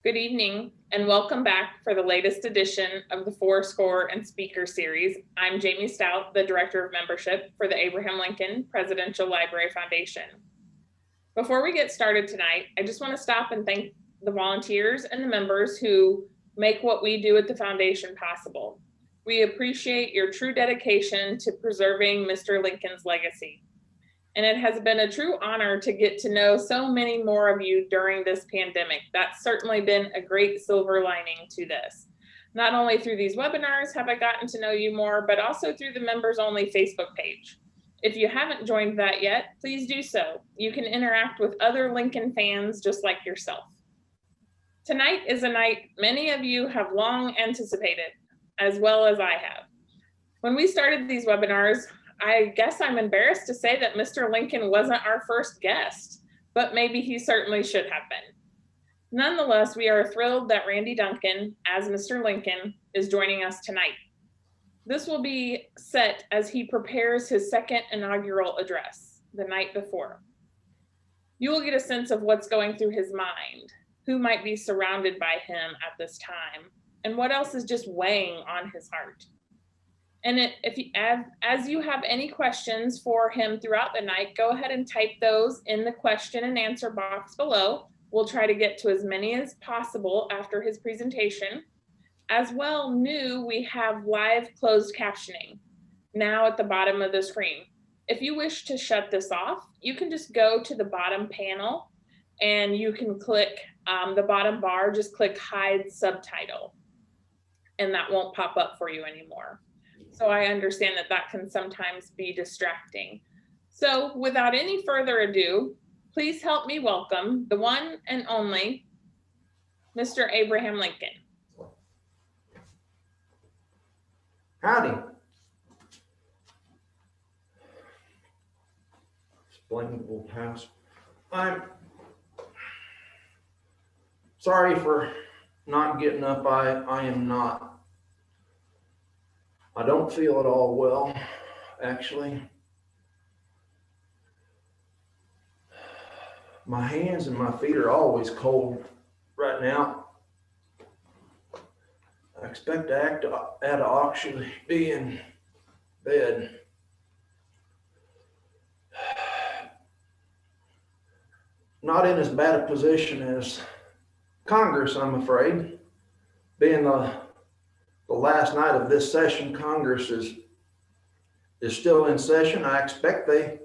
Good evening and welcome back for the latest edition of the Four Score and Speaker Series. I'm Jamie Stout, the Director of Membership for the Abraham Lincoln Presidential Library Foundation. Before we get started tonight, I just want to stop and thank the volunteers and the members who make what we do at the foundation possible. We appreciate your true dedication to preserving Mr. Lincoln's legacy. And it has been a true honor to get to know so many more of you during this pandemic. That's certainly been a great silver lining to this. Not only through these webinars have I gotten to know you more, but also through the members only Facebook page. If you haven't joined that yet, please do so. You can interact with other Lincoln fans just like yourself. Tonight is a night many of you have long anticipated, as well as I have. When we started these webinars, I guess I'm embarrassed to say that Mr. Lincoln wasn't our first guest, but maybe he certainly should have been. Nonetheless, we are thrilled that Randy Duncan, as Mr. Lincoln, is joining us tonight. This will be set as he prepares his second inaugural address the night before. You will get a sense of what's going through his mind, who might be surrounded by him at this time, and what else is just weighing on his heart. And as you have any questions for him throughout the night, go ahead and type those in the question and answer box below. We'll try to get to as many as possible after his presentation. As well, we have live closed captioning now at the bottom of the screen. If you wish to shut this off, you can just go to the bottom panel and you can click the bottom bar, just click hide subtitle, and that won't pop up for you anymore. So I understand that that can sometimes be distracting. So without any further ado, please help me welcome the one and only Mr. Abraham Lincoln. Howdy. Explainable house. I'm sorry for not getting up. I am not. I don't feel at all well, actually. My hands and my feet are always cold right now. I expect to actually be in bed. Not in as bad a position as Congress, I'm afraid. Being the last night of this session, Congress is still in session. I expect they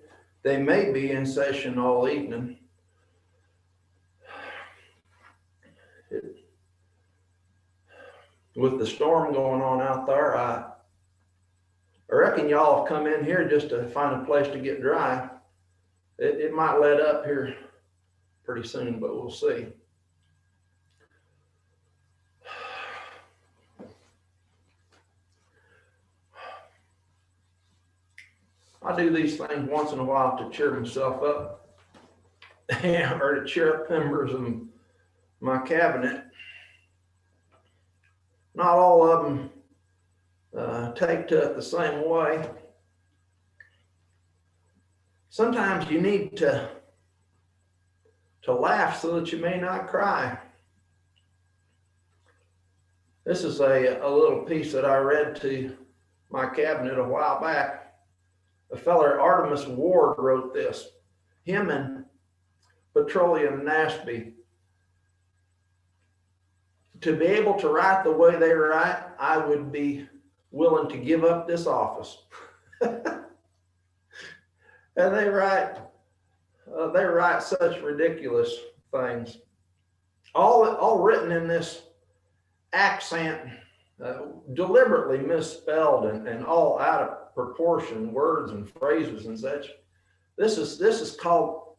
may be in session all evening. With the storm going on out there, I reckon y'all have come in here just to find a place to get dry. It might let up here pretty soon, but we'll see. I do these things once in a while to cheer myself up or to cheer up members of my cabinet. Not all of them take to it the same way. Sometimes you need to laugh so that you may not cry. This is a little piece that I read to my cabinet a while back. A feller, Artemus Ward, wrote this. Him and Petroleum Nashby. To be able to write the way they write, I would be willing to give up this office. And they write such ridiculous things. All written in this accent, deliberately misspelled and all out of proportion, words and phrases and such. This is called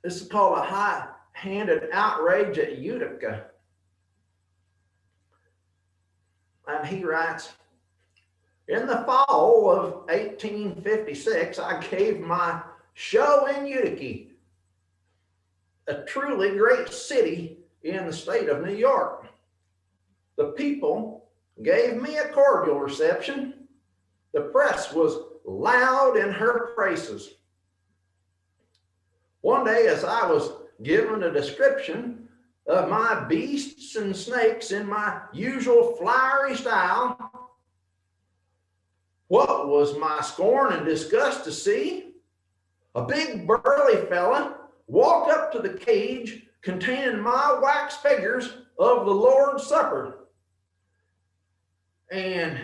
a high-handed outrage at Utica. And he writes, in the fall of 1856, I gave my show in Utica, a truly great city in the state of New York. The people gave me a cordial reception. The press was loud in her praises. One day, as I was given a description of my beasts and snakes in my usual flowery style, what was my scorn and disgust to see a big burly fella walk up to the cage containing my wax figures of the Lord's Supper and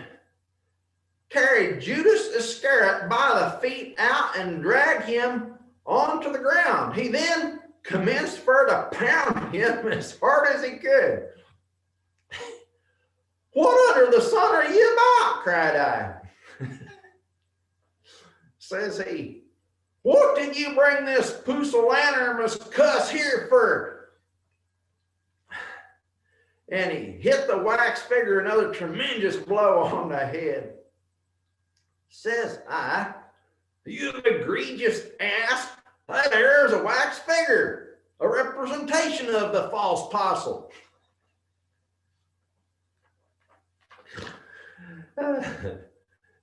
carried Judas Iscariot by the feet out and dragged him onto the ground. He then commenced for to pound him as hard as he could. What under the sun are you about? Cried I. Says he, what did you bring this pusillanimous cuss here for? And he hit the wax figure another tremendous blow on the head. Says I, you egregious ass, there's a wax figure, a representation of the false apostle.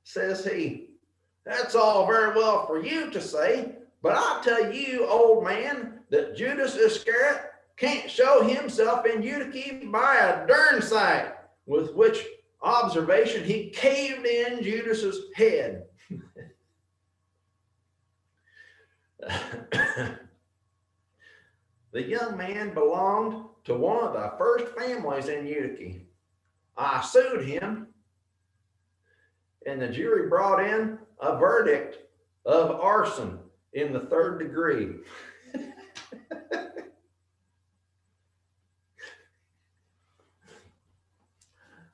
Says he, that's all very well for you to say, but I'll tell you, old man, that Judas Iscariot can't show himself in Eutyche by a darn sight, with which observation he caved in Judas's head. The young man belonged to one of the first families in Eutyche. I sued him, and the jury brought in a verdict of arson in the 3rd degree.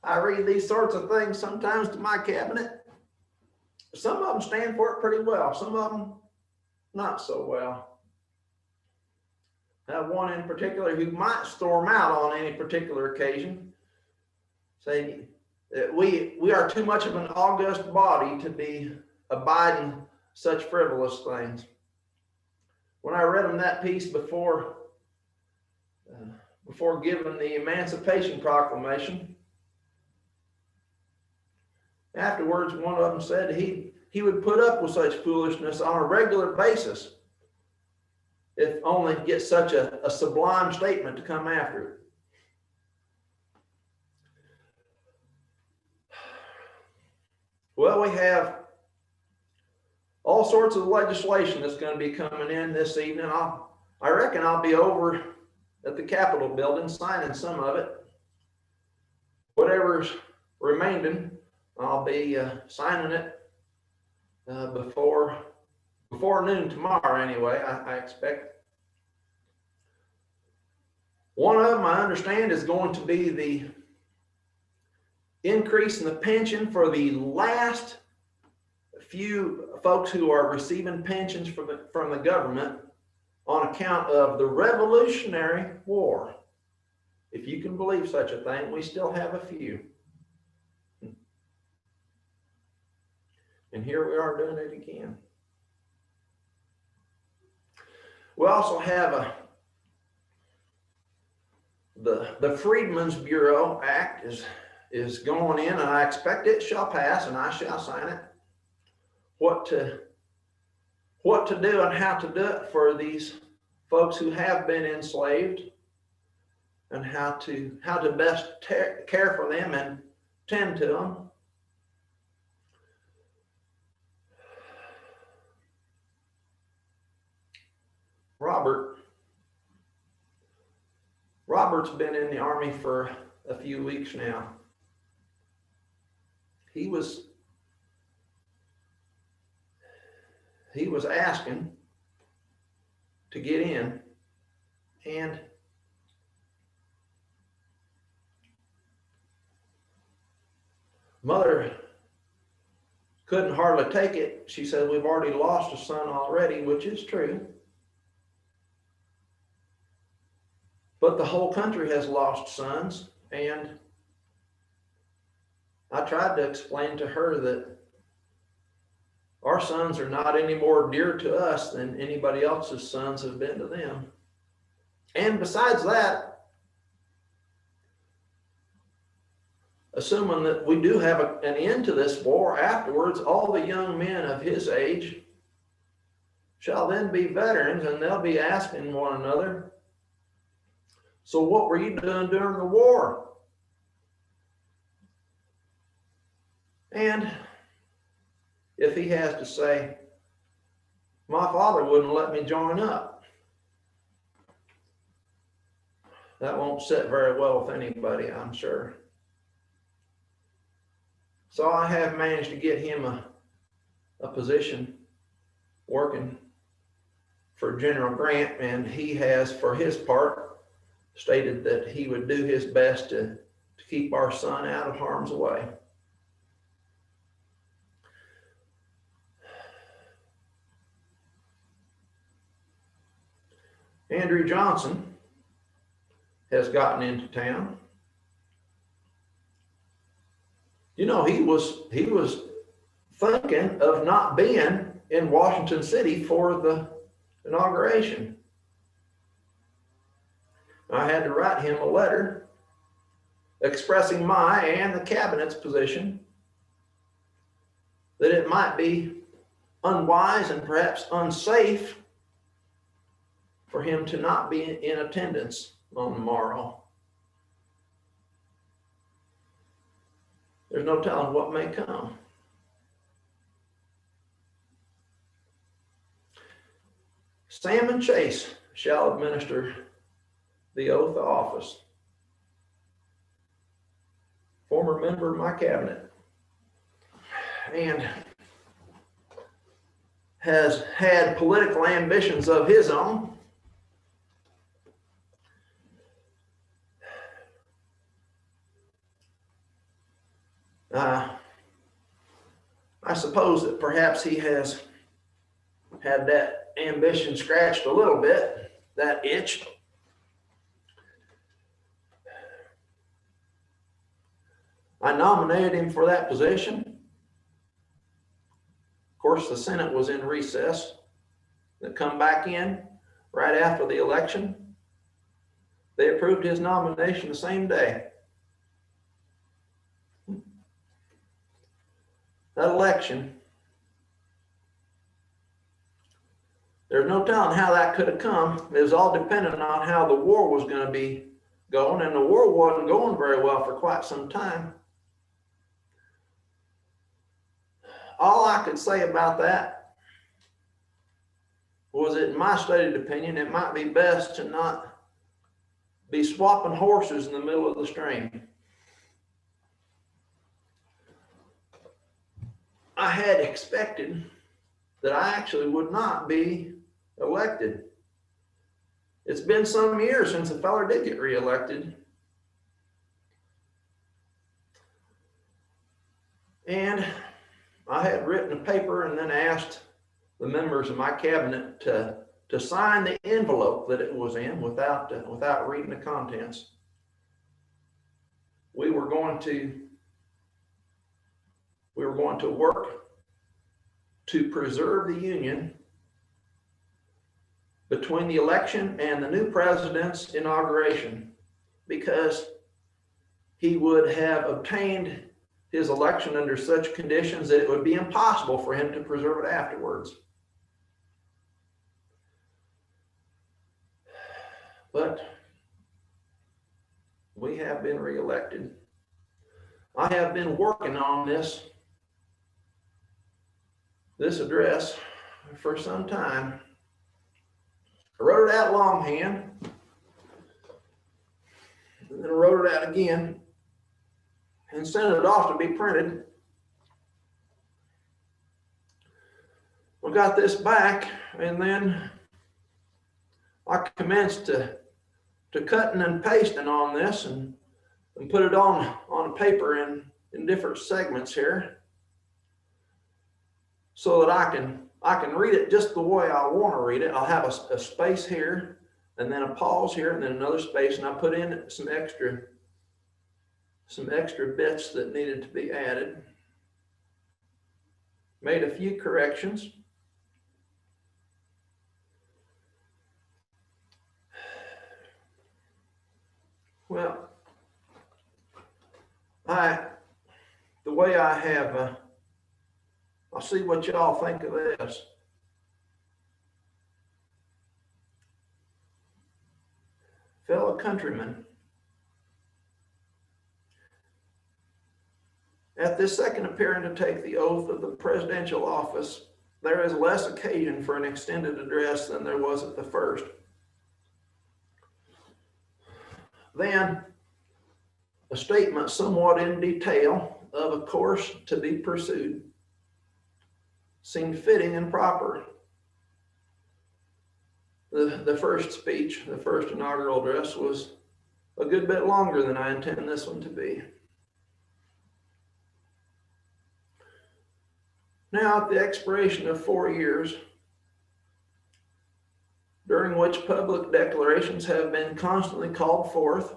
I read these sorts of things sometimes to my cabinet. Some of them stand for it pretty well. Some of them not so well. I have one in particular who might storm out on any particular occasion, saying that we are too much of an august body to be abiding such frivolous things. When I read them that piece before giving the Emancipation Proclamation, afterwards, one of them said he would put up with such foolishness on a regular basis, if only get such a sublime statement to come after it. Well, we have all sorts of legislation that's going to be coming in this evening. I reckon I'll be over at the Capitol building signing some of it. Whatever's remaining, I'll be signing it before noon tomorrow anyway, I expect. One of them, I understand, is going to be the increase in the pension for the last few folks who are receiving pensions from the government on account of the Revolutionary War. If you can believe such a thing, we still have a few. And here we are doing it again. We also have the Freedmen's Bureau Act is going in, and I expect it shall pass, and I shall sign it. What to do and how to do it for these folks who have been enslaved, and how to best care for them and tend to them. Robert's been in the Army for a few weeks now. He was asking to get in, and Mother couldn't hardly take it. She said, we've already lost a son already, which is true. But the whole country has lost sons, and I tried to explain to her that our sons are not any more dear to us than anybody else's sons have been to them. And besides that, assuming that we do have an end to this war, afterwards, all the young men of his age shall then be veterans, and they'll be asking one another, So what were you doing during the war? And if he has to say, my father wouldn't let me join up, that won't sit very well with anybody, I'm sure. So I have managed to get him a position working for General Grant, and he has, for his part, stated that he would do his best to keep our son out of harm's way. Andrew Johnson has gotten into town. You know, he was thinking of not being in Washington City for the inauguration. I had to write him a letter expressing my and the cabinet's position that it might be unwise and perhaps unsafe for him to not be in attendance on the morrow. There's no telling what may come. Sam and Chase shall administer the oath of office. Former member of my cabinet, and has had political ambitions of his own. I suppose that perhaps he has had that ambition scratched a little bit, that itch. I nominated him for that position. Of course, the Senate was in recess. They come back in right after the election. They approved his nomination the same day. That election, there's no telling how that could have come. It was all dependent on how the war was going to be going, and the war wasn't going very well for quite some time. All I could say about that was that, in my stated opinion, it might be best to not be swapping horses in the middle of the stream. I had expected that I actually would not be elected. It's been some years since a feller did get reelected. And I had written a paper and then asked the members of my cabinet to sign the envelope that it was in without reading the contents. We were going to work to preserve the union between the election and the new president's inauguration, because he would have obtained his election under such conditions that it would be impossible for him to preserve it afterwards. But we have been reelected. I have been working on this address for some time. I wrote it out longhand, and then I wrote it out again and sent it off to be printed. We got this back, and then I commenced to cutting and pasting on this and put it on paper in different segments here, so that I can read it just the way I want to read it. I'll have a space here, and then a pause here, and then another space, and I put in some extra bits that needed to be added. Made a few corrections. Well, the way I have, I'll see what y'all think of this. If fellow countrymen, at this second appearing to take the oath of the presidential office, there is less occasion for an extended address than there was at the first. Then, a statement somewhat in detail of a course to be pursued seemed fitting and proper. The first speech, the first inaugural address, was a good bit longer than I intend this one to be. Now, at the expiration of 4 years, during which public declarations have been constantly called forth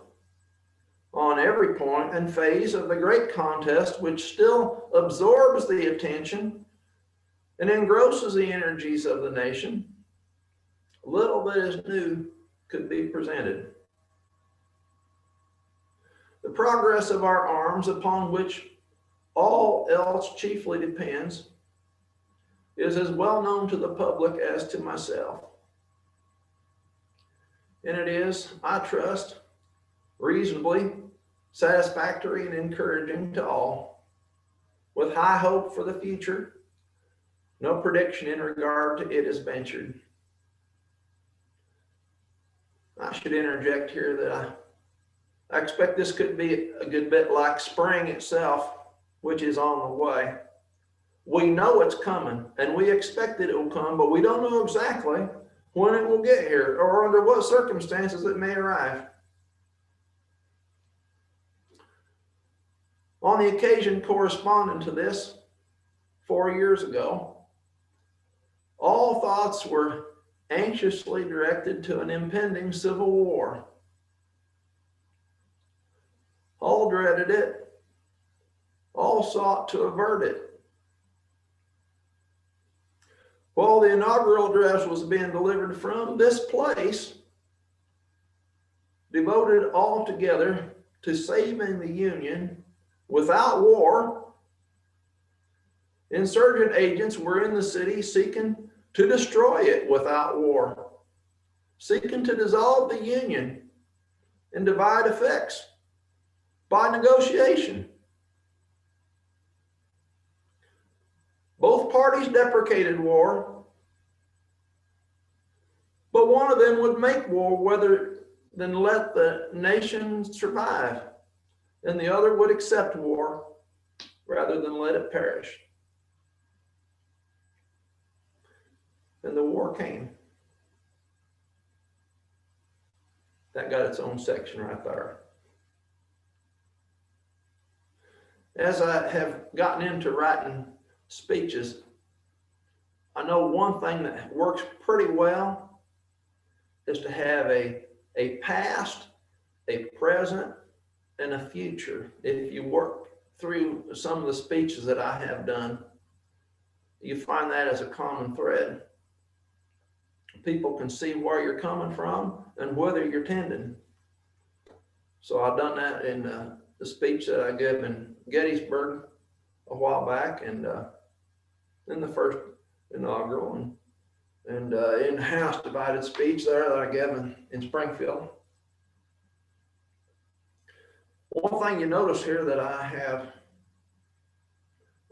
on every point and phase of the great contest, which still absorbs the attention and engrosses the energies of the nation, little that is new could be presented. The progress of our arms, upon which all else chiefly depends, is as well known to the public as to myself. And it is, I trust, reasonably satisfactory and encouraging to all, with high hope for the future. No prediction in regard to it is ventured. I should interject here that I expect this could be a good bit like spring itself, which is on the way. We know it's coming and we expect that it will come, but we don't know exactly when it will get here or under what circumstances it may arrive. On the occasion corresponding to this, 4 years ago, all thoughts were anxiously directed to an impending civil war. All dreaded it. All sought to avert it. While the inaugural address was being delivered from this place, devoted altogether to saving the Union without war, insurgent agents were in the city seeking to destroy it without war, seeking to dissolve the Union and divide effects by negotiation. Both parties deprecated war, but one of them would make war rather than let the nation survive, and the other would accept war rather than let it perish. And the war came. That got its own section right there. As I have gotten into writing speeches, I know one thing that works pretty well is to have a past, a present, and a future. If you work through some of the speeches that I have done, you find that as a common thread. People can see where you're coming from and whether you're tending. So I've done that in the speech that I gave in Gettysburg a while back, and in the first inaugural, and in House divided speech there that I gave in Springfield. One thing you notice here that I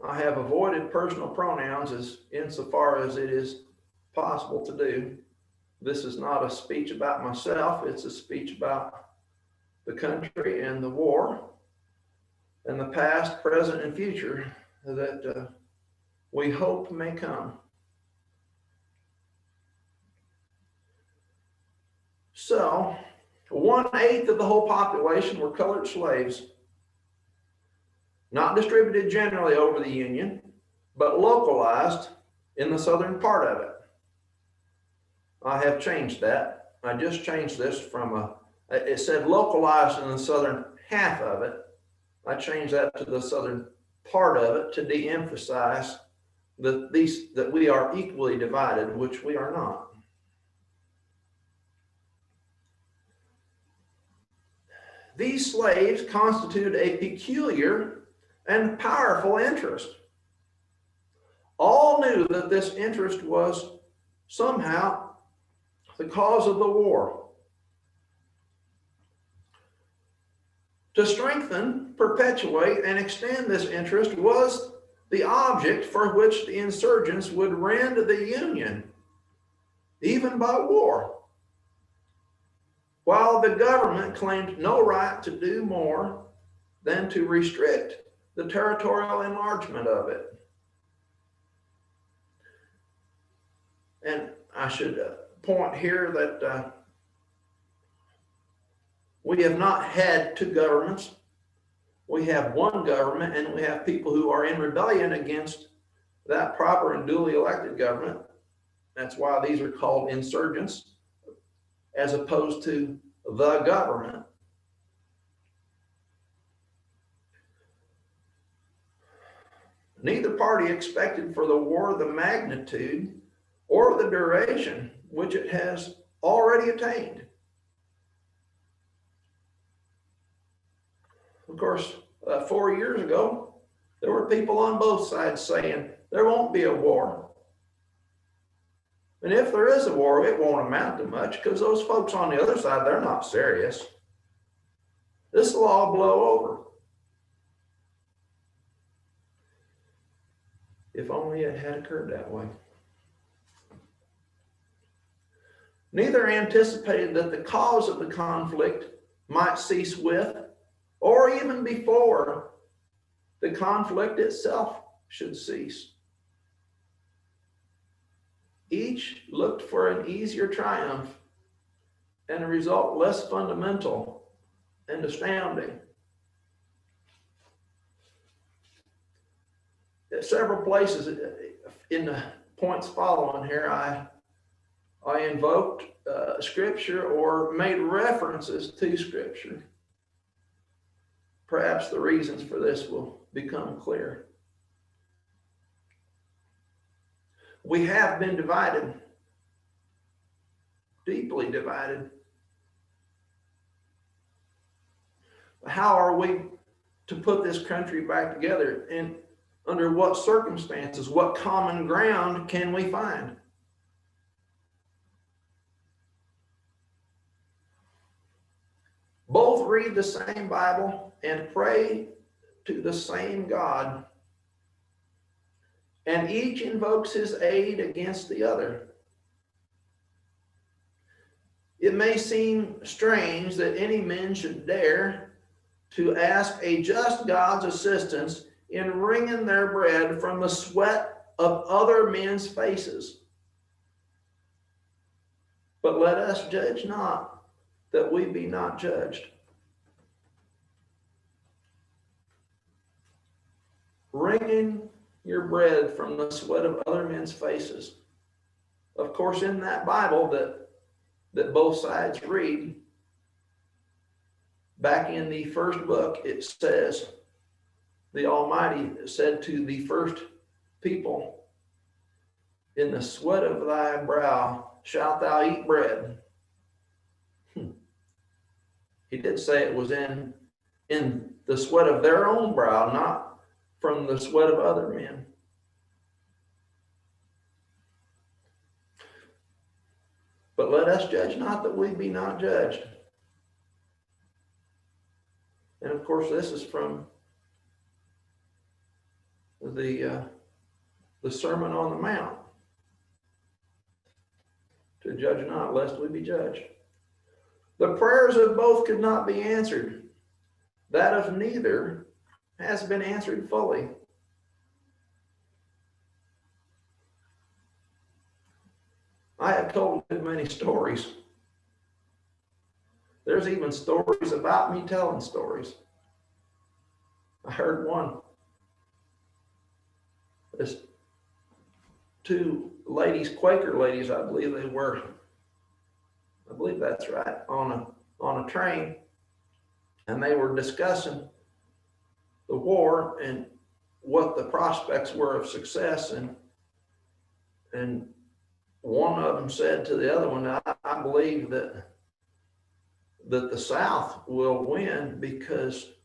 have avoided personal pronouns as insofar as it is possible to do. This is not a speech about myself. It's a speech about the country and the war and the past, present, and future that we hope may come. So, 1/8 of the whole population were colored slaves, not distributed generally over the Union, but localized in the southern part of it. I have changed that. I just changed this from it said localized in the southern half of it. I changed that to the southern part of it to de-emphasize that we are equally divided, which we are not. These slaves constituted a peculiar and powerful interest. All knew that this interest was somehow the cause of the war. To strengthen, perpetuate, and extend this interest was the object for which the insurgents would rend the Union, even by war, while the government claimed no right to do more than to restrict the territorial enlargement of it. And I should point here that we have not had two governments. We have one government, and we have people who are in rebellion against that proper and duly elected government. That's why these are called insurgents, as opposed to the government. Neither party expected for the war the magnitude or the duration which it has already attained. Of course, 4 years ago, there were people on both sides saying there won't be a war. And if there is a war, it won't amount to much because those folks on the other side, they're not serious. This will all blow over. If only it had occurred that way. Neither anticipated that the cause of the conflict might cease with, or even before, the conflict itself should cease. Each looked for an easier triumph and a result less fundamental and astounding. At several places in the points following here, I invoked scripture or made references to scripture. Perhaps the reasons for this will become clear. We have been divided, deeply divided. How are we to put this country back together? And under what circumstances, what common ground can we find? Both read the same Bible and pray to the same God, and each invokes his aid against the other. It may seem strange that any men should dare to ask a just God's assistance in wringing their bread from the sweat of other men's faces. But let us judge not, that we be not judged. Wringing your bread from the sweat of other men's faces. Of course, in that Bible that both sides read, back in the first book, it says, the Almighty said to the first people, in the sweat of thy brow shalt thou eat bread. He did say it was in the sweat of their own brow, not from the sweat of other men. But let us judge not, that we be not judged. And of course, this is from the Sermon on the Mount. To judge not, lest we be judged. The prayers of both could not be answered. That of neither has been answered fully. I have told many stories. There's even stories about me telling stories. I heard one. There's two ladies, Quaker ladies, I believe they were. I believe that's right, on a train, and they were discussing the war and what the prospects were of success, and one of them said to the other one, I believe that the South will win because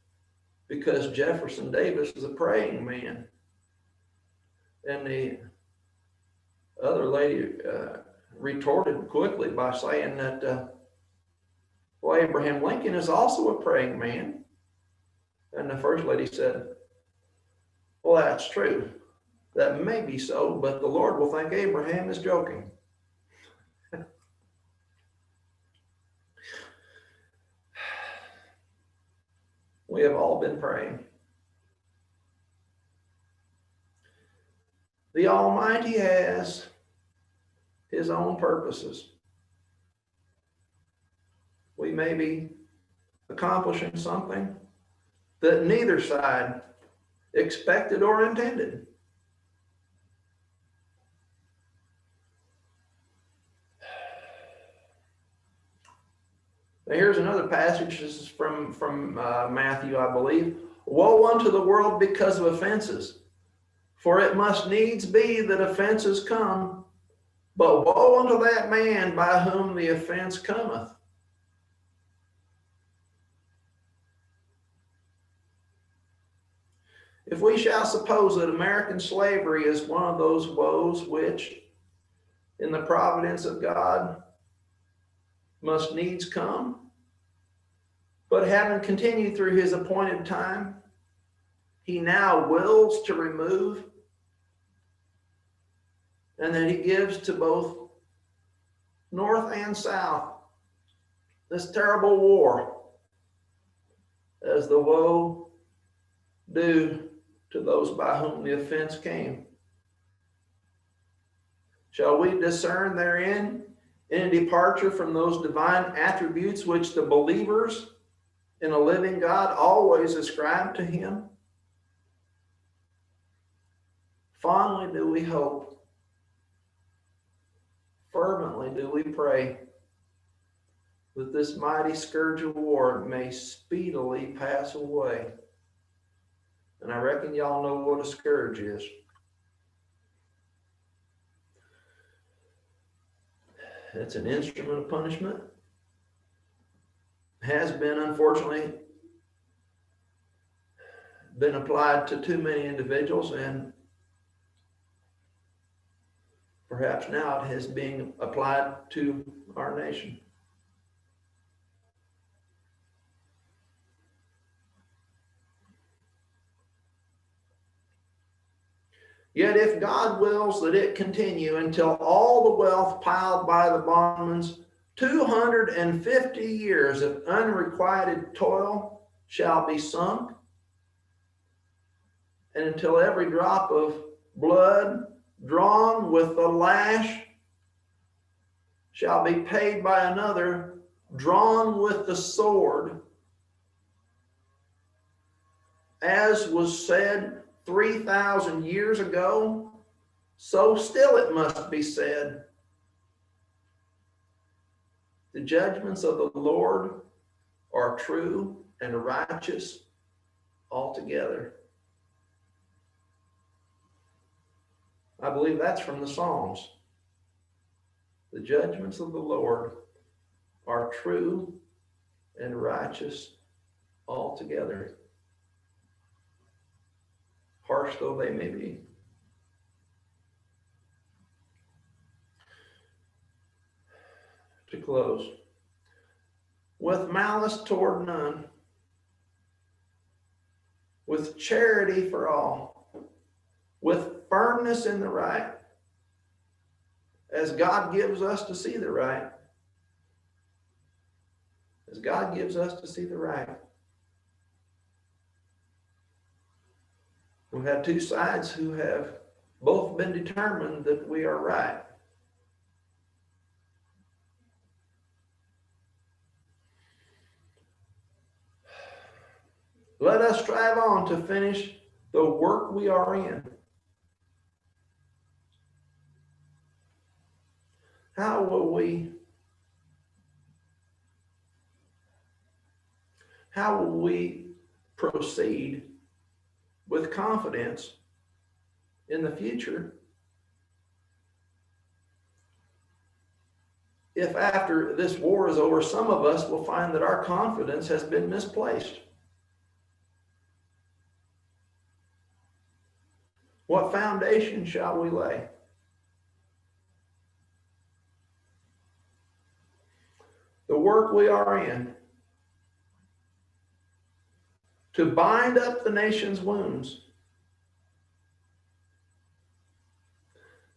Jefferson Davis is a praying man. And the other lady retorted quickly by saying that, well, Abraham Lincoln is also a praying man. And the first lady said, well, that's true. That may be so, but the Lord will think Abraham is joking. We have all been praying. The Almighty has his own purposes. We may be accomplishing something that neither side expected or intended. Now here's another passage. This is from Matthew, I believe. Woe unto the world because of offenses, for it must needs be that offenses come, but woe unto that man by whom the offense cometh. If we shall suppose that American slavery is one of those woes which, in the providence of God, must needs come, but having continued through his appointed time, he now wills to remove, and that he gives to both North and South this terrible war as the woe due to those by whom the offense came. Shall we discern therein any departure from those divine attributes which the believers in a living God always ascribe to him? Fondly do we hope, fervently do we pray that this mighty scourge of war may speedily pass away. And I reckon y'all know what a scourge is. It's an instrument of punishment. Has been, unfortunately, been applied to too many individuals, and perhaps now it is being applied to our nation. Yet if God wills that it continue until all the wealth piled by the bondman's 250 years of unrequited toil shall be sunk, and until every drop of blood drawn with the lash shall be paid by another drawn with the sword, as was said 3,000 years ago, so still it must be said. The judgments of the Lord are true and righteous altogether. I believe that's from the Psalms. The judgments of the Lord are true and righteous altogether, harsh though they may be. To close, with malice toward none, with charity for all, with firmness in the right, as God gives us to see the right. As God gives us to see the right. We've had two sides who have both been determined that we are right. Let us strive on to finish the work we are in. How will we proceed with confidence in the future if after this war is over, some of us will find that our confidence has been misplaced? What foundation shall we lay? The work we are in, to bind up the nation's wounds.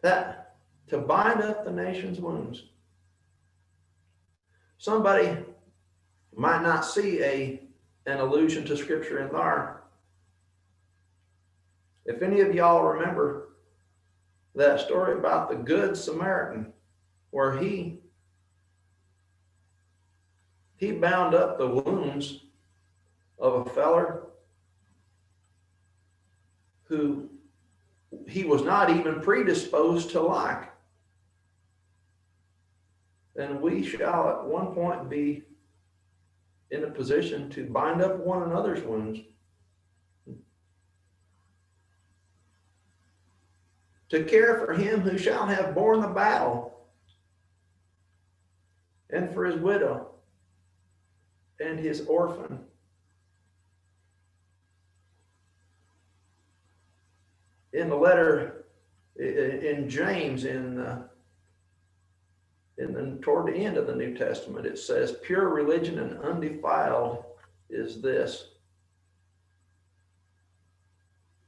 To bind up the nation's wounds. Somebody might not see an allusion to scripture in there. If any of y'all remember that story about the Good Samaritan, where he bound up the wounds of a feller who he was not even predisposed to like. Then we shall at one point be in a position to bind up one another's wounds. To care for him who shall have borne the battle, and for his widow and his orphan. In the letter in James, toward the end of the New Testament, it says, pure religion and undefiled is this: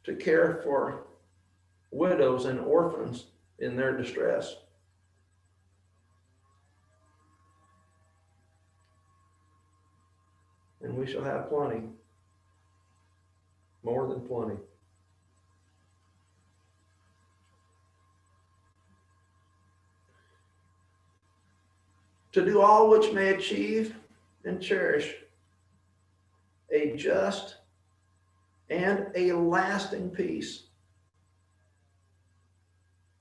to care for widows and orphans in their distress. And we shall have plenty, more than plenty. To do all which may achieve and cherish a just and a lasting peace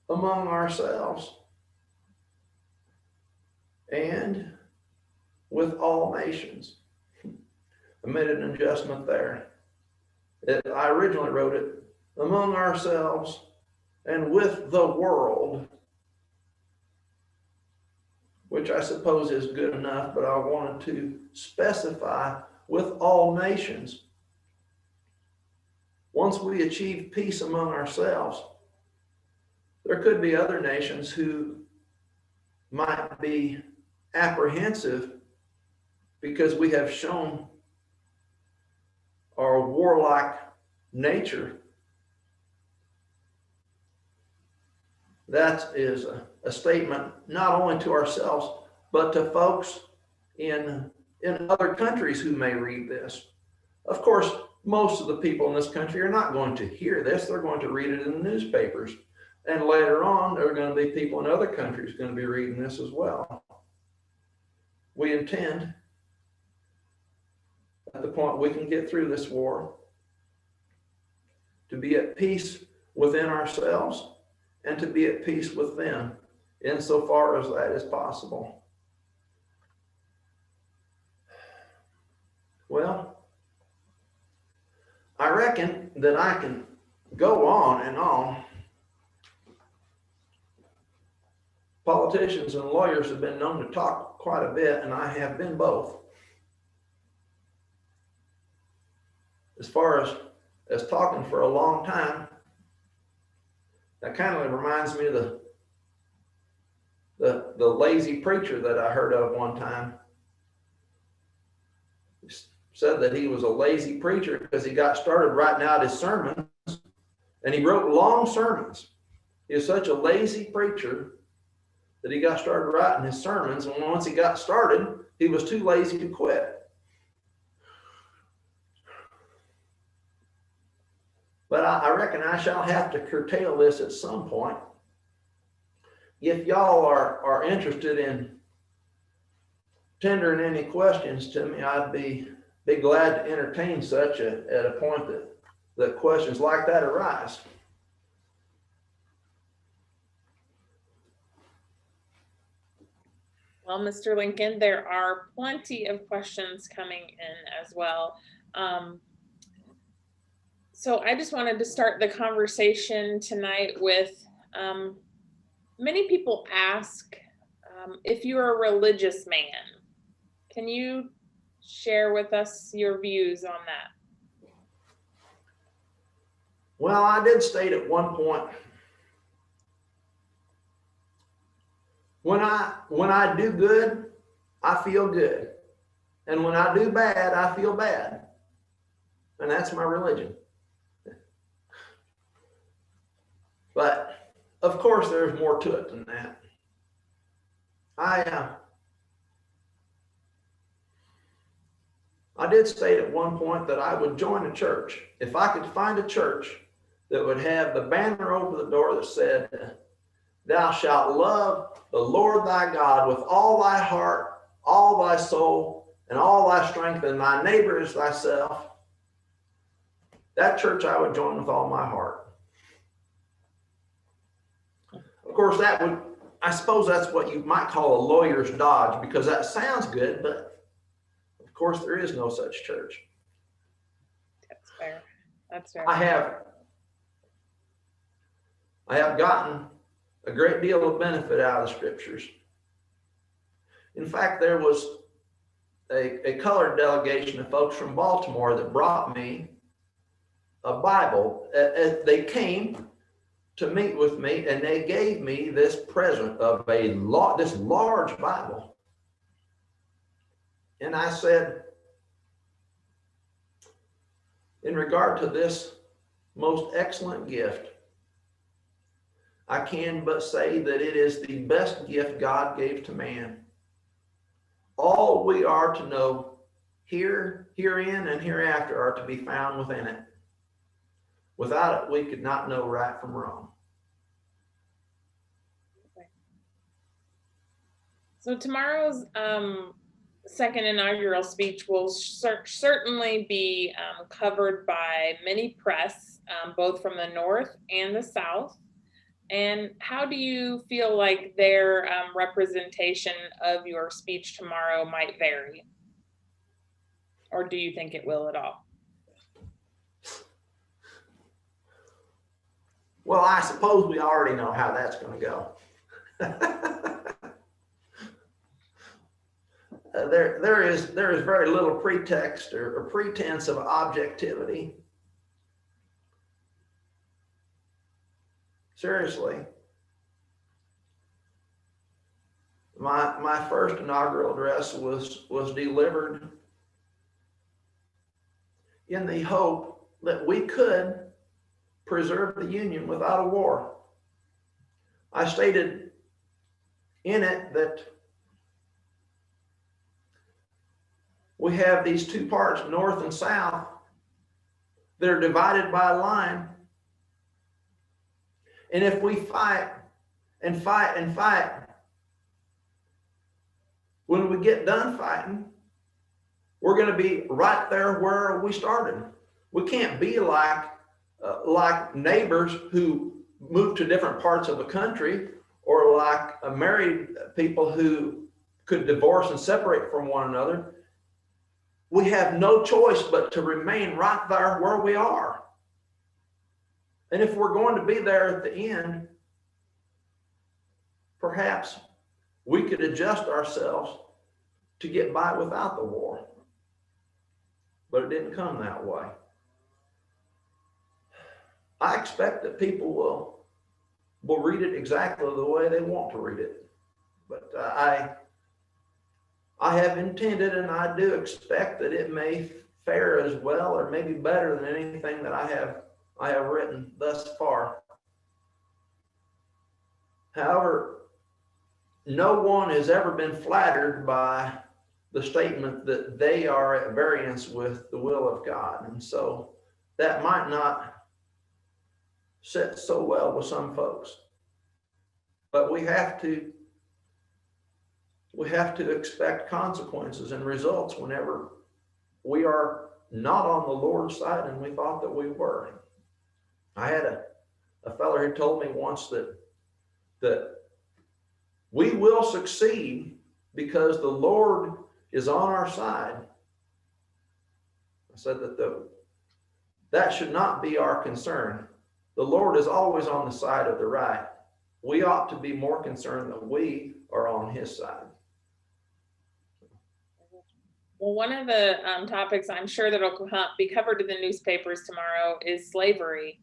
among ourselves and with all nations. I made an adjustment there. I originally wrote it among ourselves and with the world, which I suppose is good enough, but I wanted to specify with all nations. Once we achieve peace among ourselves, there could be other nations who might be apprehensive because we have shown our warlike nature. That is a statement not only to ourselves, but to folks in other countries who may read this. Of course, most of the people in this country are not going to hear this. They're going to read it in the newspapers. And later on, there are going to be people in other countries going to be reading this as well. We intend, at the point we can get through this war, to be at peace within ourselves and to be at peace with them, insofar as that is possible. Well, I reckon that I can go on and on. Politicians and lawyers have been known to talk quite a bit, and I have been both. As far as talking for a long time, that kind of reminds me of the lazy preacher that I heard of one time. He said that he was a lazy preacher because he got started writing out his sermons, and he wrote long sermons. He was such a lazy preacher that he got started writing his sermons, and once he got started, he was too lazy to quit. But I reckon I shall have to curtail this at some point. If y'all are interested in tendering any questions to me, I'd be glad to entertain such at a point that questions like that arise. Well, Mr. Lincoln, there are plenty of questions coming in as well. So I just wanted to start the conversation tonight with, many people ask if you're a religious man. Can you share with us your views on that? Well, I did state at one point, when I do good, I feel good. And when I do bad, I feel bad. and that's my religion. But of course, there's more to it than that. I did state at one point that I would join a church if I could find a church that would have the banner over the door that said, "Thou shalt love the Lord thy God with all thy heart, all thy soul, and all thy strength, and thy neighbor as thyself." That church I would join with all my heart. Of course, I suppose that's what you might call a lawyer's dodge, because that sounds good, but of course there is no such church. That's fair. That's fair. I have gotten a great deal of benefit out of the scriptures. In fact, there was a colored delegation of folks from Baltimore that brought me a Bible. They came to meet with me, and they gave me this present of this large Bible. And I said, in regard to this most excellent gift, I can but say that it is the best gift God gave to man. All we are to know herein, and hereafter are to be found within it. Without it, we could not know right from wrong. So tomorrow's second inaugural speech will certainly be covered by many press, both from the North and the South. And how do you feel like their representation of your speech tomorrow might vary? Or do you think it will at all? Well, I suppose we already know how that's going to go. There is very little pretext or pretense of objectivity. Seriously. My first inaugural address was delivered in the hope that we could preserve the Union without a war. I stated in it that we have these two parts, North and South, that are divided by a line. And if we fight and fight and fight, when we get done fighting, we're going to be right there where we started. We can't be like neighbors who move to different parts of the country, or like married people who could divorce and separate from one another. We have no choice but to remain right there where we are. And if we're going to be there at the end, perhaps we could adjust ourselves to get by without the war. But it didn't come that way. I expect that people will read it exactly the way they want to read it. But I have intended, and I do expect that it may fare as well or maybe better than anything that I have written thus far. However, no one has ever been flattered by the statement that they are at variance with the will of God. And so that might not sit so well with some folks. But we have to expect consequences and results whenever we are not on the Lord's side, and we thought that we were. I had a fellow who told me once that we will succeed because the Lord is on our side. I said that should not be our concern. The Lord is always on the side of the right. We ought to be more concerned that we are on his side. Well, one of the topics I'm sure that will be covered in the newspapers tomorrow is slavery.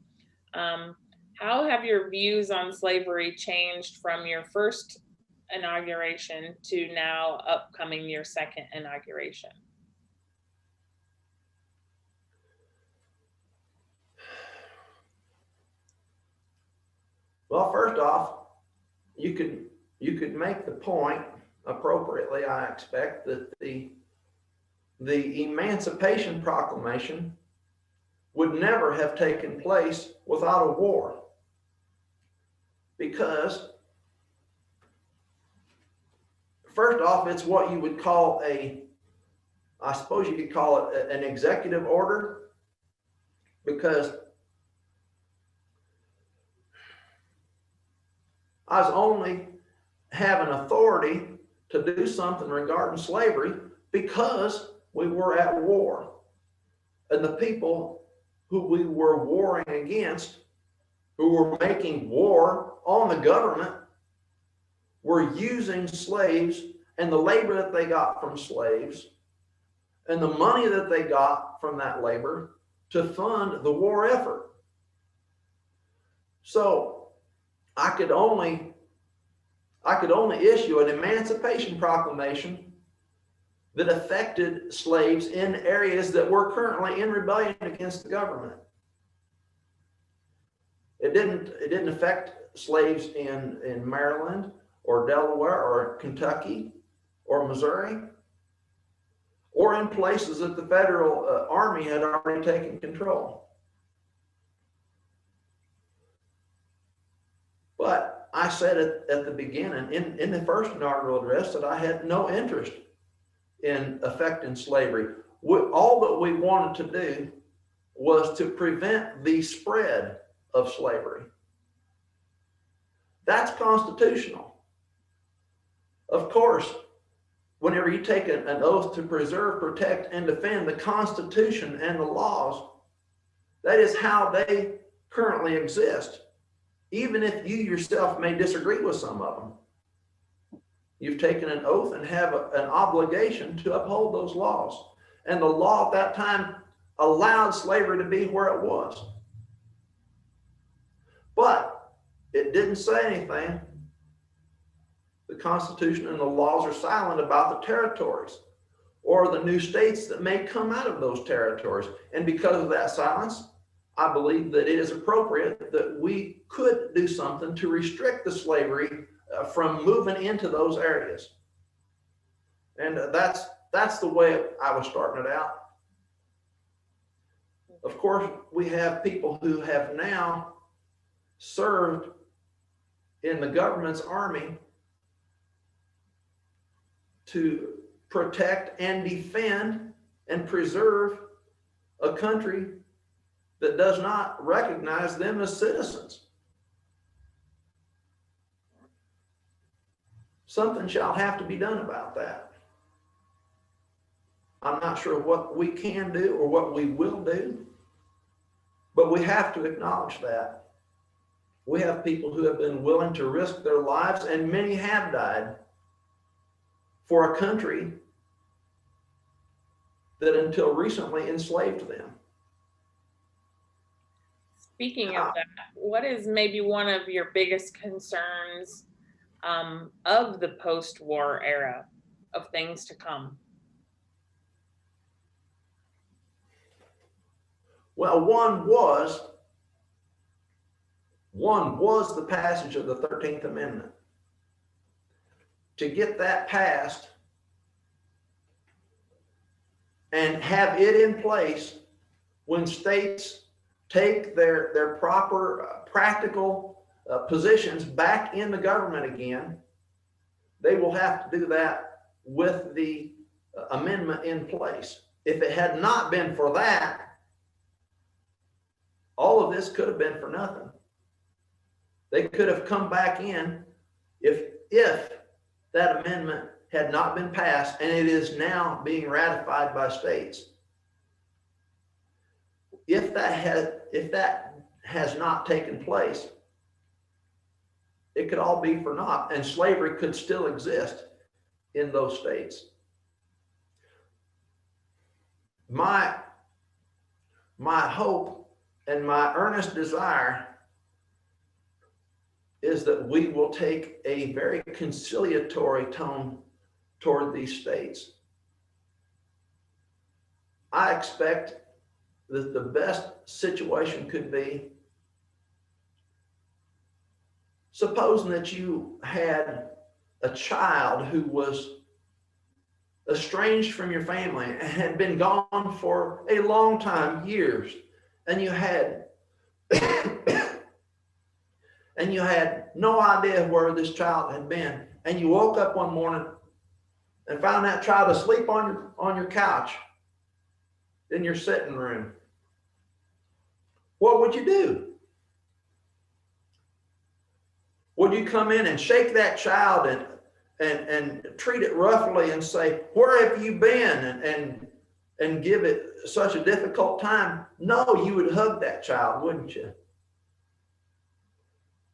How have your views on slavery changed from your first inauguration to now upcoming your second inauguration? Well, first off, you could make the point appropriately, I expect, that the Emancipation Proclamation would never have taken place without a war. Because, first off, it's what you would call I suppose you could call it an executive order, because I was only having authority to do something regarding slavery because we were at war. And the people who we were warring against, who were making war on the government, were using slaves and the labor that they got from slaves and the money that they got from that labor to fund the war effort. So I could only issue an Emancipation Proclamation that affected slaves in areas that were currently in rebellion against the government. It didn't affect slaves in Maryland or Delaware or Kentucky or Missouri, or in places that the federal army had already taken control. But I said at the beginning, in the first inaugural address, that I had no interest in affecting slavery. All that we wanted to do was to prevent the spread of slavery. That's constitutional. Of course, whenever you take an oath to preserve, protect, and defend the Constitution and the laws, that is how they currently exist. Even if you yourself may disagree with some of them, you've taken an oath and have an obligation to uphold those laws. And the law at that time allowed slavery to be where it was. But it didn't say anything. The Constitution and the laws are silent about the territories or the new states that may come out of those territories. And because of that silence, I believe that it is appropriate that we could do something to restrict the slavery from moving into those areas. And that's the way I was starting it out. Of course, we have people who have now served in the government's army to protect and defend and preserve a country that does not recognize them as citizens. Something shall have to be done about that. I'm not sure what we can do or what we will do, but we have to acknowledge that. We have people who have been willing to risk their lives, and many have died, for a country that until recently enslaved them. Speaking of that, what is maybe one of your biggest concerns of the post-war era, of things to come? Well, one was the passage of the 13th Amendment. To get that passed and have it in place when states take their proper practical positions back in the government again, they will have to do that with the amendment in place. If it had not been for that, all of this could have been for nothing. They could have come back in if that amendment had not been passed, and it is now being ratified by states. If that has not taken place, it could all be for naught, and slavery could still exist in those states. My hope and my earnest desire is that we will take a very conciliatory tone toward these states. I expect that the best situation could be supposing that you had a child who was estranged from your family and had been gone for a long time, years, and you had and you had no idea where this child had been, and you woke up one morning and found that child asleep on your couch in your sitting room, what would you do? Would you come in and shake that child and treat it roughly and say, where have you been? And give it such a difficult time? No, you would hug that child, wouldn't you?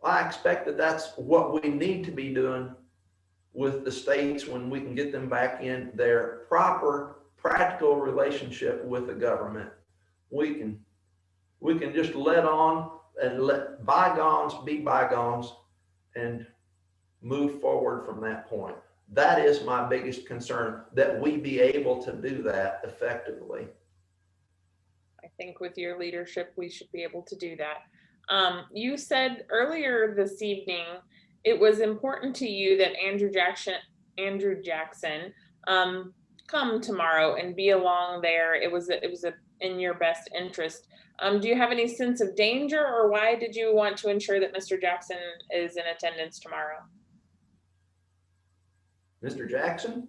I expect that that's what we need to be doing with the states when we can get them back in their proper practical relationship with the government. We can just let on and let bygones be bygones and move forward from that point. That is my biggest concern, that we be able to do that effectively. I think with your leadership, we should be able to do that. You said earlier this evening, it was important to you that Andrew Jackson come tomorrow and be along there. It was in your best interest. Do you have any sense of danger, or why did you want to ensure that Mr. Jackson is in attendance tomorrow? Mr. Jackson?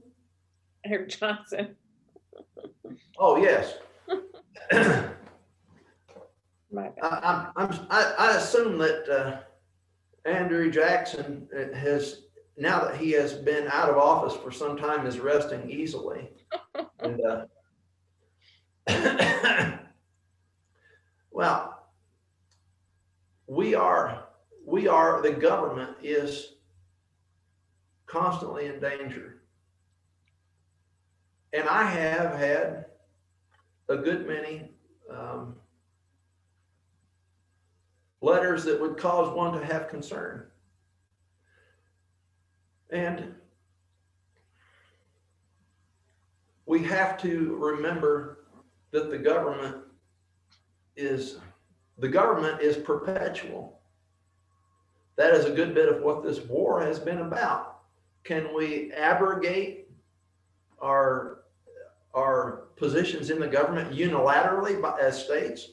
Or Johnson? Oh, yes. My bad. I assume that Andrew Jackson has, now that he has been out of office for some time, is resting easily. And well, the government is constantly in danger. And I have had a good many letters that would cause one to have concern. And we have to remember that the government is perpetual. That is a good bit of what this war has been about. Can we abrogate our positions in the government unilaterally as states?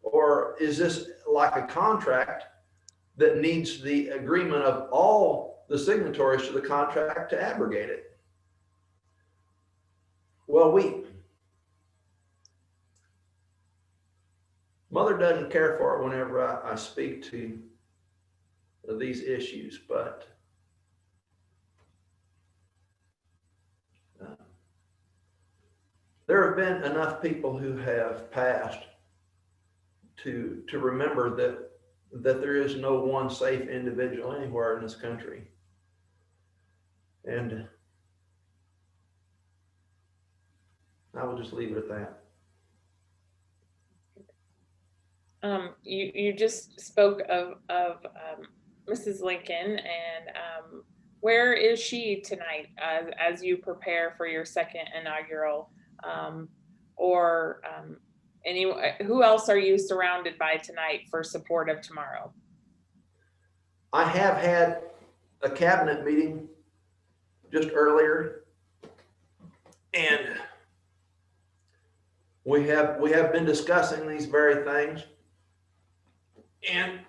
Or is this like a contract that needs the agreement of all the signatories to the contract to abrogate it? Well, Mother doesn't care for it whenever I speak to these issues, but there have been enough people who have passed to remember that there is no one safe individual anywhere in this country. And I will just leave it at that. You just spoke of Mrs. Lincoln, and where is she tonight as you prepare for your second inaugural? Who else are you surrounded by tonight for support of tomorrow? I have had a cabinet meeting just earlier, and we have been discussing these very things. And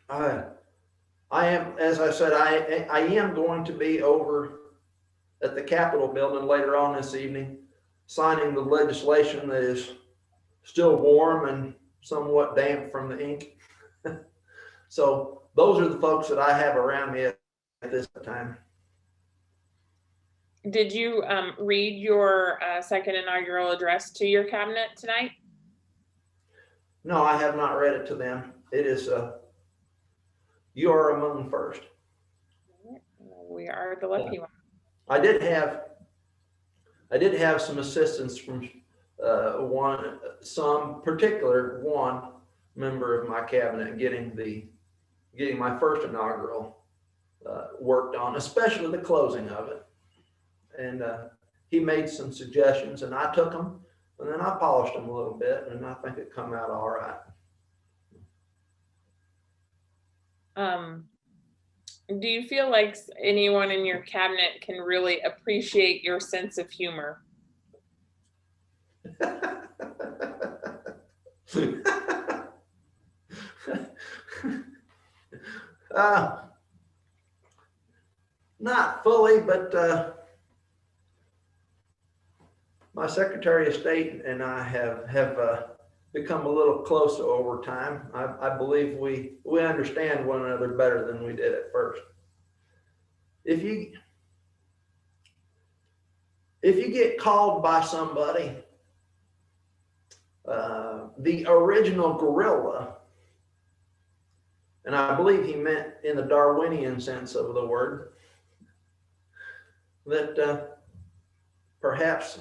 I am, as I said, I am going to be over at the Capitol building later on this evening, signing the legislation that is still warm and somewhat damp from the ink. So those are the folks that I have around me at this time. Did you read your second inaugural address to your cabinet tonight? No, I have not read it to them. It is, you are among the first. We are the lucky one. I did have some assistance from one member of my cabinet getting my first inaugural worked on, especially the closing of it. And he made some suggestions, and I took them, and then I polished them a little bit, and I think it come out all right. Do you feel like anyone in your cabinet can really appreciate your sense of humor? Not fully, but my Secretary of State and I have become a little closer over time. I believe we understand one another better than we did at first. If you get called by somebody the original gorilla, and I believe he meant in the Darwinian sense of the word, that perhaps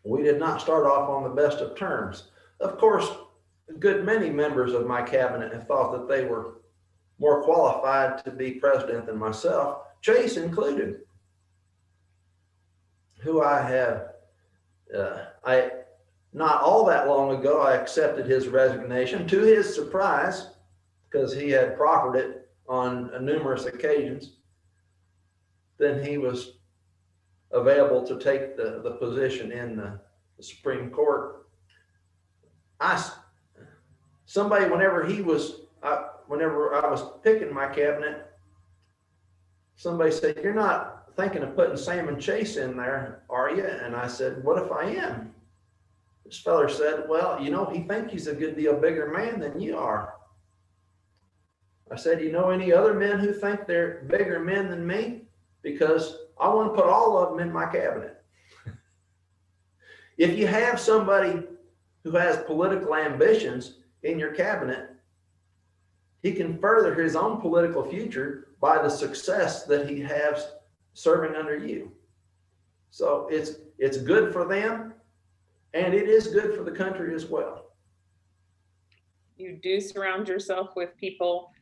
we did not start off on the best of terms. Of course, a good many members of my cabinet have thought that they were more qualified to be president than myself, Chase included, who I have, not all that long ago, I accepted his resignation to his surprise, because he had proffered it on numerous occasions. Then he was available to take the position in the Supreme Court. Whenever I was picking my cabinet, somebody said, "You're not thinking of putting Sam and Chase in there, are you?" And I said, "What if I am?" This feller said, "Well, he thinks he's a good deal bigger man than you are." I said, "You know any other men who think they're bigger men than me? Because I want to put all of them in my cabinet." If you have somebody who has political ambitions in your cabinet, he can further his own political future by the success that he has serving under you. So it's good for them, and it is good for the country as well. You do surround yourself with people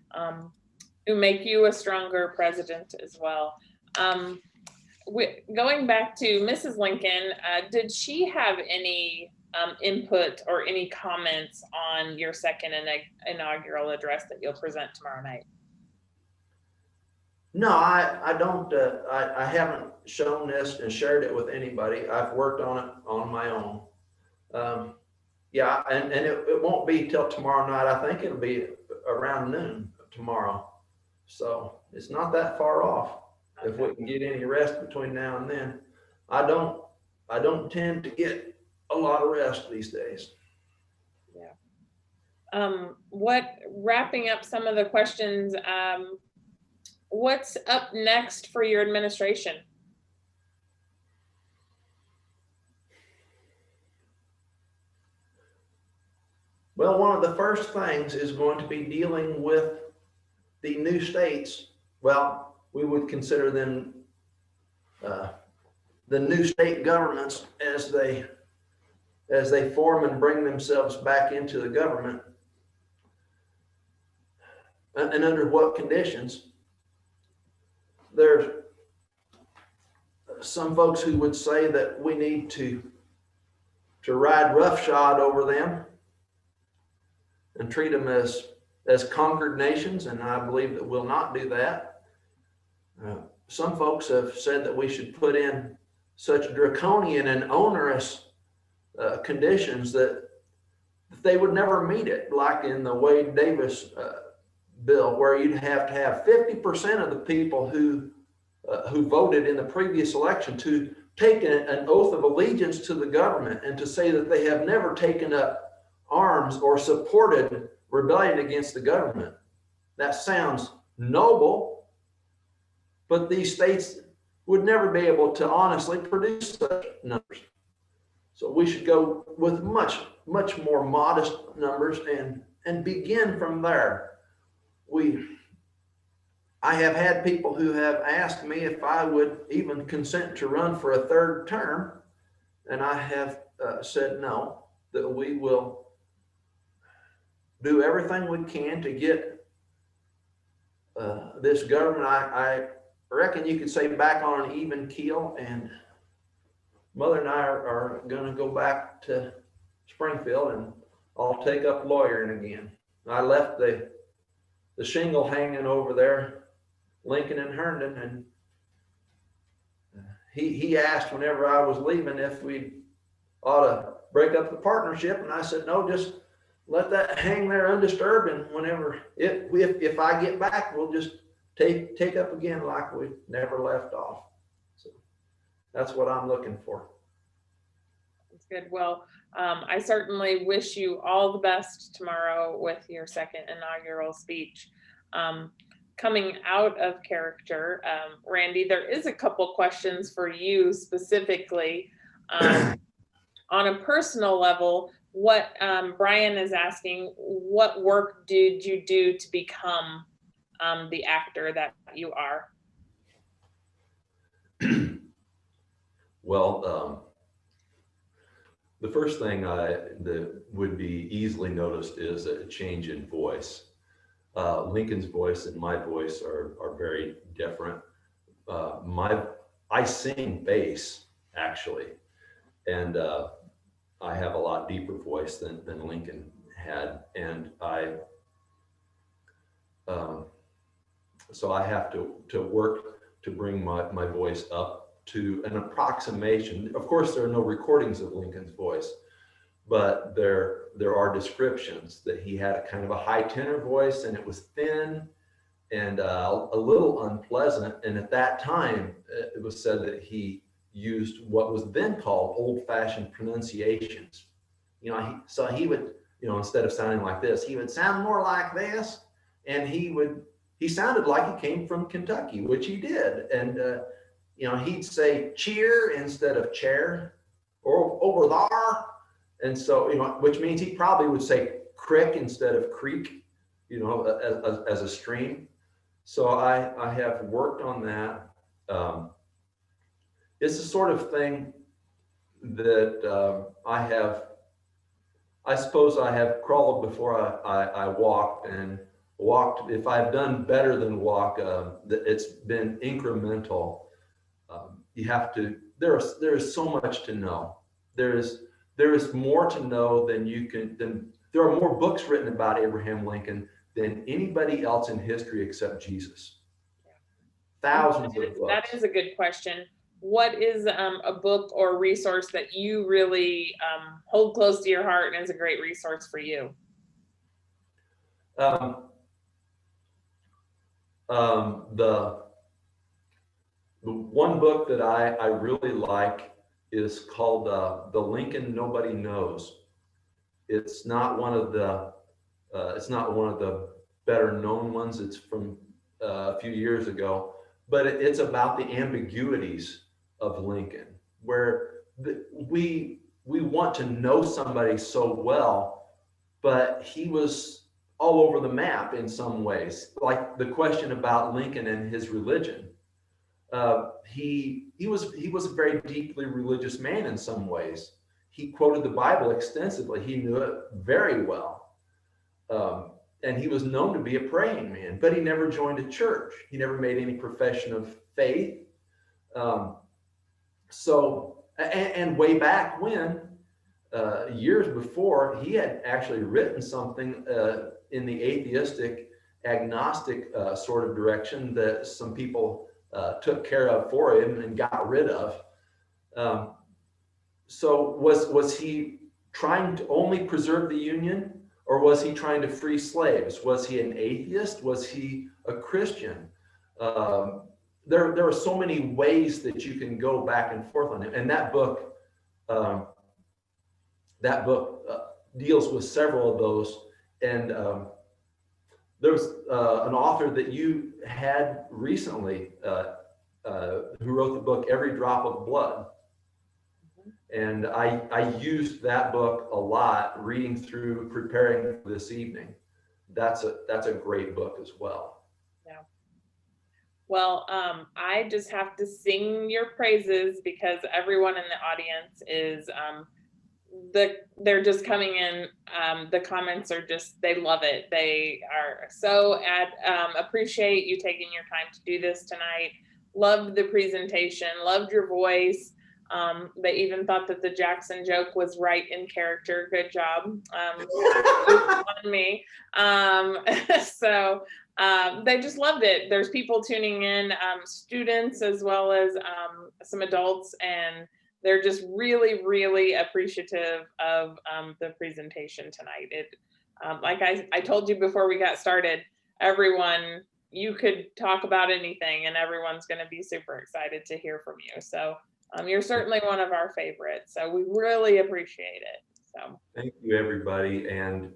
who make you a stronger president as well. Going back to Mrs. Lincoln, did she have any input or any comments on your second inaugural address that you'll present tomorrow night? No, I don't. I haven't shown this and shared it with anybody. I've worked on it on my own. Yeah, and it won't be till tomorrow night. I think it'll be around noon tomorrow. So it's not that far off. Okay. If we can get any rest between now and then. I don't tend to get a lot of rest these days. Yeah. Wrapping up some of the questions, what's up next for your administration? Well, one of the first things is going to be dealing with the new states. Well, we would consider them the new state governments as they form and bring themselves back into the government, and under what conditions. There's some folks who would say that we need to ride roughshod over them and treat them as conquered nations, and I believe that we'll not do that. Some folks have said that we should put in such draconian and onerous conditions that they would never meet it, like in the Wade Davis bill, where you'd have to have 50% of the people who voted in the previous election to take an oath of allegiance to the government and to say that they have never taken up arms or supported rebellion against the government. That sounds noble, but these states would never be able to honestly produce such numbers. So we should go with much more modest numbers and begin from there. I have had people who have asked me if I would even consent to run for a third term, and I have said no, that we will do everything we can to get this government, I reckon you could say, back on an even keel. And Mother and I are going to go back to Springfield, and I'll take up lawyering again. I left the the shingle hanging over there, Lincoln and Herndon, and he asked whenever I was leaving if we ought to break up the partnership, and I said, no, just let that hang there undisturbed, and whenever if I get back, we'll just take up again like we never left off. So that's what I'm looking for. That's good. Well, I certainly wish you all the best tomorrow with your second inaugural speech. Coming out of character, Randy, there is a couple questions for you specifically. On a personal level, what Brian is asking, what work did you do to become the actor that you are? Well, the first thing that would be easily noticed is a change in voice. Lincoln's voice and my voice are very different. I sing bass actually, and I have a lot deeper voice than Lincoln had, and so I have to work to bring my voice up to an approximation. Of course, there are no recordings of Lincoln's voice, but there are descriptions that he had a kind of a high tenor voice, and it was thin and a little unpleasant. And at that time, it was said that he used what was then called old-fashioned pronunciations. So he would, instead of sounding like this, he would sound more like this, and he sounded like he came from Kentucky, which he did. And he'd say cheer instead of chair, or over there. And so, which means he probably would say crick instead of creek, as a stream. So I have worked on that. It's the sort of thing that I suppose I have crawled before I walked, and walked. If I've done better than walk, it's been incremental. There is so much to know. There is more to know than there are more books written about Abraham Lincoln than anybody else in history except Jesus. Thousands of books. That is a good question. What is a book or resource that you really hold close to your heart and is a great resource for you? The one book that I really like is called The Lincoln Nobody Knows. It's not one of the better known ones. It's from a few years ago, but it's about the ambiguities of Lincoln, where we want to know somebody so well, but he was all over the map in some ways. Like the question about Lincoln and his religion. He was a very deeply religious man in some ways. He quoted the Bible extensively. He knew it very well. And he was known to be a praying man, but he never joined a church. He never made any profession of faith. And way back when, years before, he had actually written something in the atheistic, agnostic sort of direction that some people took care of for him and got rid of. So was he trying to only preserve the Union, or was he trying to free slaves? Was he an atheist? Was he a Christian? There are so many ways that you can go back and forth on it. And that book deals with several of those. And there's an author that you had recently who wrote the book Every Drop of Blood. And I used that book a lot reading through, preparing for this evening. That's a great book as well. Yeah. Well, I just have to sing your praises because everyone in the audience is they're just coming in. The comments are just, they love it. They are so appreciate you taking your time to do this tonight. Loved the presentation, loved your voice. They even thought that the Jackson joke was right in character. Good job on me. So They just loved it. There's people tuning in, students as well as some adults, and they're just really, really appreciative of the presentation tonight. It, like I told you before we got started, everyone, you could talk about anything and everyone's going to be super excited to hear from you. So you're certainly one of our favorites. So we really appreciate it. So thank you, everybody. And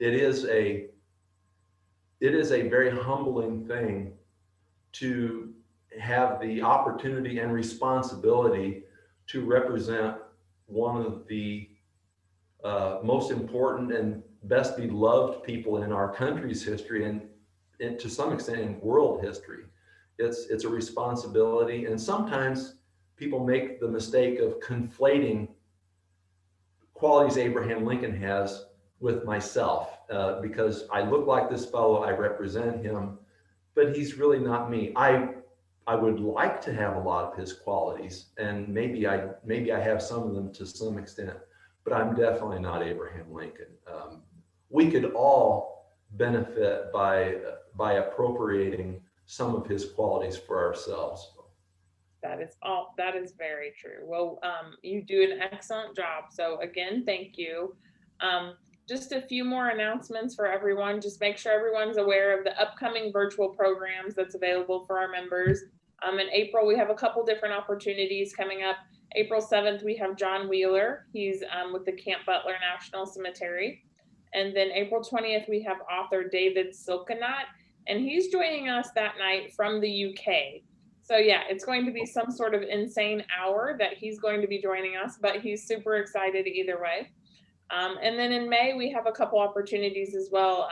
it is a very humbling thing to have the opportunity and responsibility to represent one of the most important and best beloved people in our country's history, and to some extent in world history. It's a responsibility, and sometimes people make the mistake of conflating qualities Abraham Lincoln has with myself, because I look like this fellow, I represent him, but he's really not me. I would like to have a lot of his qualities, and maybe I have some of them to some extent, but I'm definitely not Abraham Lincoln. We could all benefit by appropriating some of his qualities for ourselves. that is very true. Well, you do an excellent job. So again, thank you. Just a few more announcements for everyone. Just make sure everyone's aware of the upcoming virtual programs that's available for our members. In April, we have a couple different opportunities coming up. April 7th, we have John Wheeler. He's with the Camp Butler National Cemetery. And then April 20th, we have author David Silkenat, and he's joining us that night from the UK. So yeah, it's going to be some sort of insane hour that he's going to be joining us, but he's super excited either way. And then in May, we have a couple opportunities as well.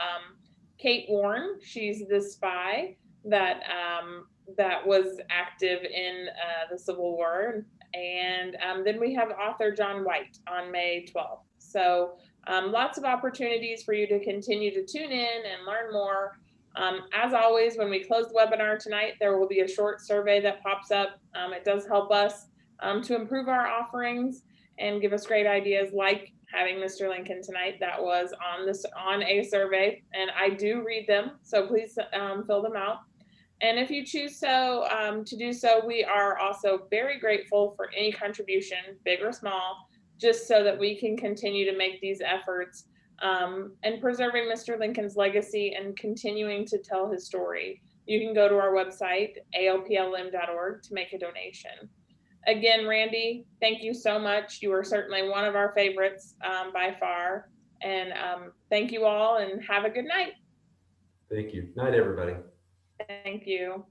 Kate Warren, she's the spy that was active in the Civil War. And then we have author John White on May 12th. So lots of opportunities for you to continue to tune in and learn more. As always, when we close the webinar tonight, there will be a short survey that pops up. It does help us to improve our offerings and give us great ideas, like having Mr. Lincoln tonight. That was on a survey, and I do read them, so please fill them out. And if you choose to do so, we are also very grateful for any contribution, big or small, just so that we can continue to make these efforts and preserving Mr. Lincoln's legacy and continuing to tell his story. You can go to our website, alplm.org, to make a donation. Again, Randy, thank you so much. You are certainly one of our favorites by far. And thank you all, and have a good night. Thank you. Night, everybody. Thank you.